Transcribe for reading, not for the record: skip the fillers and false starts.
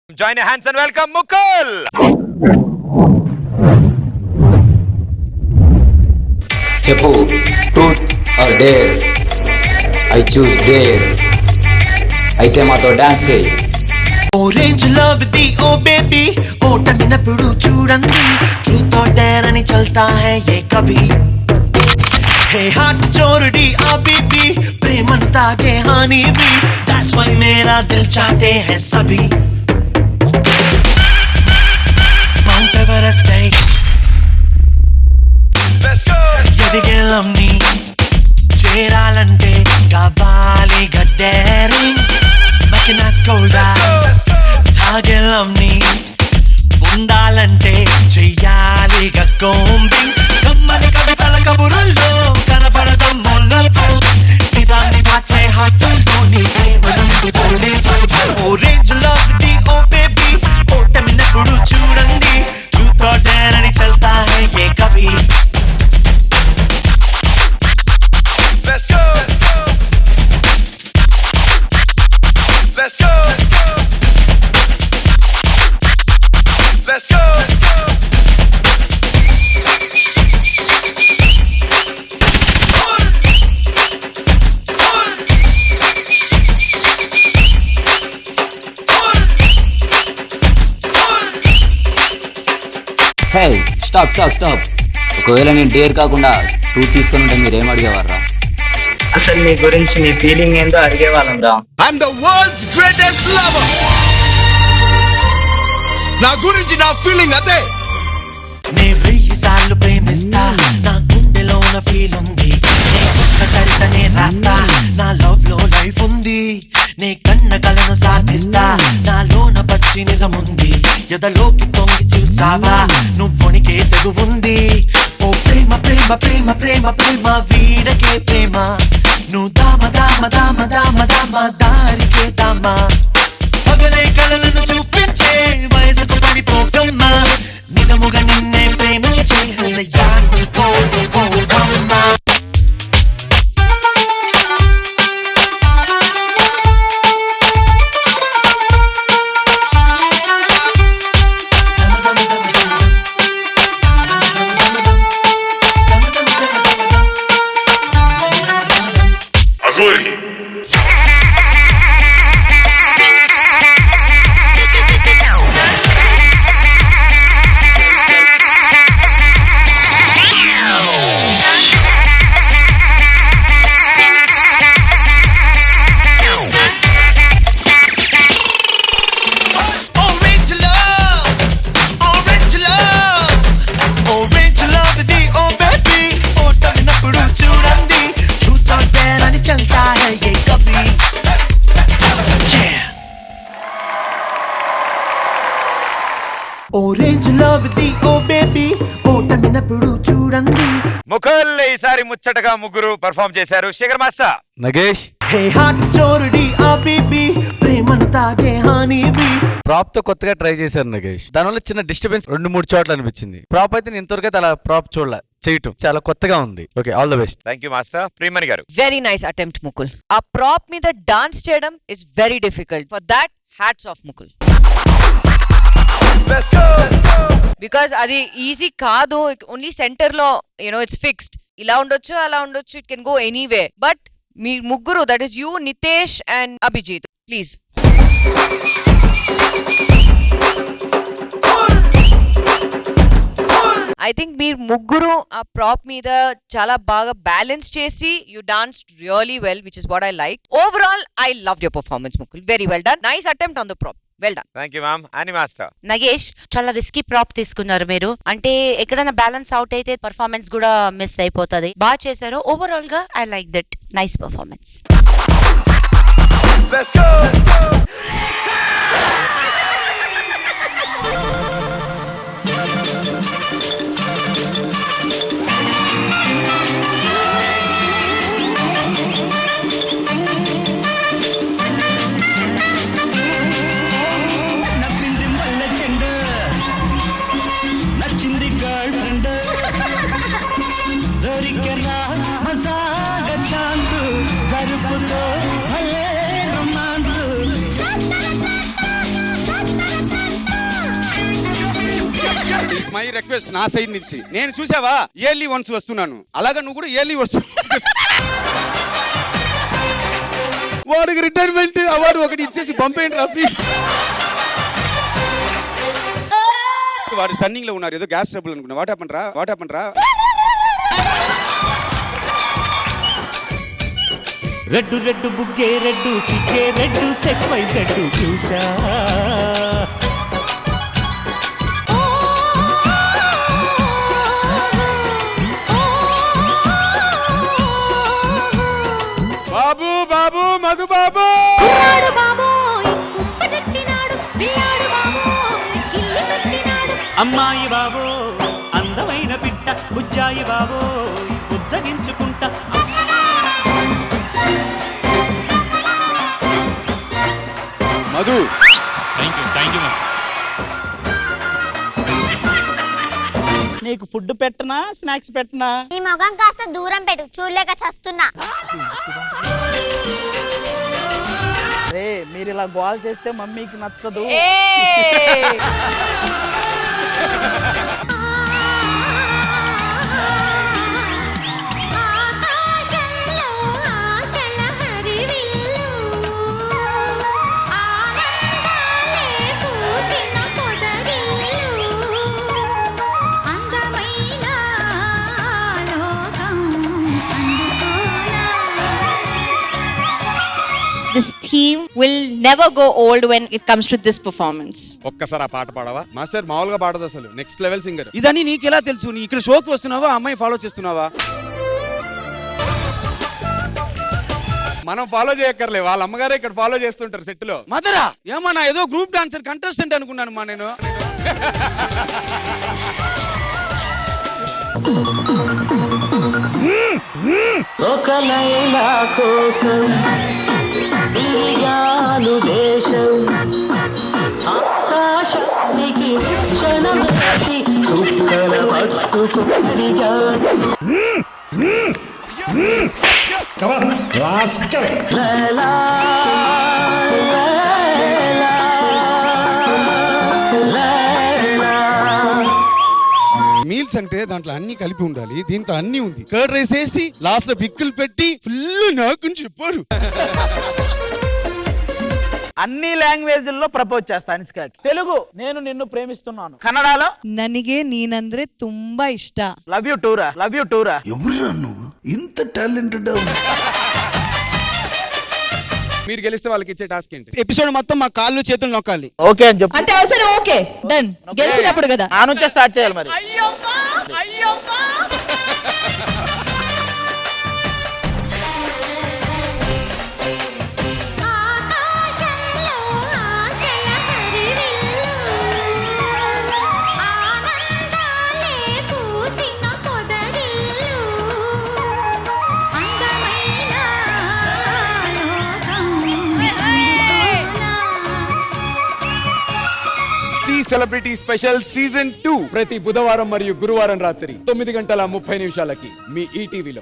Join your hands and welcome Mukul. చెప్పు truth or dare. I choose dare. అయితే మాతో dance చేయి. Orange love the oh baby ఓటమినప్పుడు చూడండి ట్రూత్ ఆర్ డేర్ అని చల్తా హై ఏ కభీ హే హార్ట్ చోరుడి ఆ బేబీ ప్రేమను తాగే హానీ బీ దట్స్ వై మేరా దిల్ చాహతే హై సభీ మౌంట్ ఎవరెస్ట్ హై ఎదిగేలమ్ని చేరాలంటే కావాలి గడ్డేరింగ్ మకినాస్ కోల్డా తాగేలమ్ని ఉండాలంటే చెయ్యాలి కోంబింగ్ కమ్మని కవితల కబురుల్లో కనపడడం మొల్లతో నిజాన్ని మార్చే హార్టుల్లో నీ ప్రేమనందు తోడే orange love the oh baby ఓటమినప్పుడు చూడండి ట్రూత్ ఆర్ డేర్ అని చల్తా హై ఏ కభీ Let's go. Let's go. Let's go. Hey stop. ఒకవేళ నేను డేర్ కాకుండా ట్రూత్ తీసుకుని ఉంటే మీరేం అడిగేవారా? అసలు నీ గురించి నీ ఫీలింగ్ ఏందో అడిగేవాళ్ళం రా. I'm the world's greatest lover. నా గురించి నా ఫీలింగ్ అదే. నే 1000 సార్లు ప్రేమిస్తా నా గుండెలోన ఫీల్ ఉంది నే కొత్త చరితనే రాస్తా నా లవ్ లో లైఫ్ ఉంది నే కన్న కలను సాధిస్తా నాలోన పచ్చి నిజముంది ఎదలోకి తొంగి చూసావా నువ్వొనికే తెగువుంది ఓ ప్రేమ ప్రేమ ప్రేమ ప్రేమ ప్రేమ వీడకే ప్రేమ నువ్వు దామ దామ దామ దామ దామ దారికే దామ పగలే కలలను చూపించే వయసుకు పడిపోకమ్మా నిజముగా నిన్నే ప్రేమించే హృదయాన్ని కోరుకోవమ్మా orange love the oh baby ఓటమినప్పుడు చూడండి. ముకుల్ ఈసారి ముచ్చటగా ముగ్గురు పర్ఫామ్ చేశారు. Shekhar master, Nagesh, hey heart చోరుడి ఆ బేబీ ప్రేమను తాగే హానీ బీ. ప్రాప్ తో కొత్తగా ట్రై చేశారు నగేష్. దానివల్ల చిన్న డిస్టర్బెన్స్ 2-3 చోట్ల అనిపించింది. ప్రాప్ అయితే నేను ఇంతవరకు అయితే అలా ప్రాప్ చూడలే, చేయటం చాలా కొత్తగా ఉంది. Okay, all the best. Thank you master. Priyamani గారు, వెరీ నైస్ అటెంప్ట్ ముకుల్. ఆ ప్రాప్ మీద డాన్స్ చేయడం is very difficult. For that hats off Mukul. Let's go. Because అది ఈజీ కాదు. ఓన్లీ సెంటర్ లో ఇట్స్ ఫిక్స్డ్. ఇలా ఉండొచ్చు, అలా ఉండొచ్చు, it can go anyway. But మీ ముగ్గురు, that is you, Nitesh and Abhijit, please. I think మీరు ముగ్గురు ఆ ప్రాప్ మీద చాలా బాగా బ్యాలెన్స్ చేసి you dance really well, which is what I like. Overall I love your performance Mukul. Very well done. Nice attempt on the prop. Well done. Thank you ma'am. అని master, Nagesh, చాలా risky prop తీసుకున్నారు మీరు. అంటే ఎక్కడైనా balance out అయితే performance కూడా miss అయిపోతుంది. బాగా చేశారు. ఓవరాల్ గా I like that. Nice performance. Let's go. మజాగా ఛాన్స్ జరుపుతో భలే రొమాన్స్ మై రిక్వెస్ట్ నా సైడ్ నుంచి, నేను చూసావా ఇయర్లీ వన్స్ వస్తున్నాను, అలాగా నువ్వు కూడా ఇయర్లీ వస్తు. వాడికి రిటైర్మెంట్ అవార్డు ఒకటి ఇచ్చేసి పంపేయండి రా ప్లీజ్. వాడు స్టన్నింగ్ లో ఉన్నారు, ఏదో గ్యాస్ ట్రబుల్ అనుకున్నా. వాట్ హ్యాపెన్ రా? రెడ్డు రెడ్డు బుగ్గే రెడ్డు సిగ్గే రెడ్డు సెక్స్ వై జెడ్డు చూసా. బాబు బాబు మధు బాబు, అమ్మాయి బాబో అందమైన పిట్ట, బుజ్జాయి బాబో బుజ్జగించుకుంటా. మధు నీకు ఫుడ్ పెట్టనా స్నాక్స్ పెట్టనా? ఈ మొగం కాస్త దూరం పెట్టు, చూడలేక చస్తున్నా. మీరు ఇలా గోల్ చేస్తే మమ్మీకి నచ్చదు. This theme will never go old when it comes to this performance. ఒక్కసారి ఆ పాట పాడవా? మాస్టర్ మామూలుగా పాడదు, అసలు నెక్స్ట్ లెవెల్ సింగర్. ఇదని నీకెలా తెలుసు? నీ ఇక్కడ షోకి వస్తున్నావా, అమ్మాయి ఫాలో చేస్తున్నావా? మనం ఫాలో చేయక్కర్లే, వాళ్ళ అమ్మగారే ఇక్కడ ఫాలో చేస్తుంటారు సెట్ లో. మదరా ఏమన్నా ఏదో గ్రూప్ డాన్సర్ కంటెస్టెంట్ అనుకున్నాను మా నేను. ఒక లైలా కోసం దిగాను దేశం, ఆకాశానికి క్షణమేసి చుక్కల పట్టుకునిగా. లైలా మీల్స్ అంటే దాంట్లో అన్ని కలిపి ఉండాలి, దీంట్లో అన్ని ఉంది. కర్డ్ రైస్ వేసి లాస్ట్ లో పిక్కులు పెట్టి ఫుల్ నాకు చెప్పారు. అన్ని లాంగ్వేజ్ల్లో ప్రపోజ్ చేస్తా అనుష్కకి. తెలుగు నేను నిన్ను ప్రేమిస్తున్నాను, కన్నడలో ನನಗೆ ನೀನಂದ್ರೆ ತುಂಬಾ ಇಷ್ಟ. లవ్ యూ టూరా. ఎవరురా నువ్వు ఇంత టాలెంటెడ్? మీరు గెలిస్తే వాళ్ళకి ఇచ్చే టాస్క్ ఏంటి? ఎపిసోడ్ మొత్తం మా కాళ్ళు చేతులు నొక్కాలి. ఓకే అని చెప్పు. అంటే అవసరం ఓకే డన్, గెలిచినప్పుడు కదా. ఆ నుంచే స్టార్ట్ చేయాలి మరి. సెలబ్రిటీ స్పెషల్ సీజన్ 2 ప్రతి బుధవారం మరియు గురువారం రాత్రి 9:30 మీ ఈటీవీలో.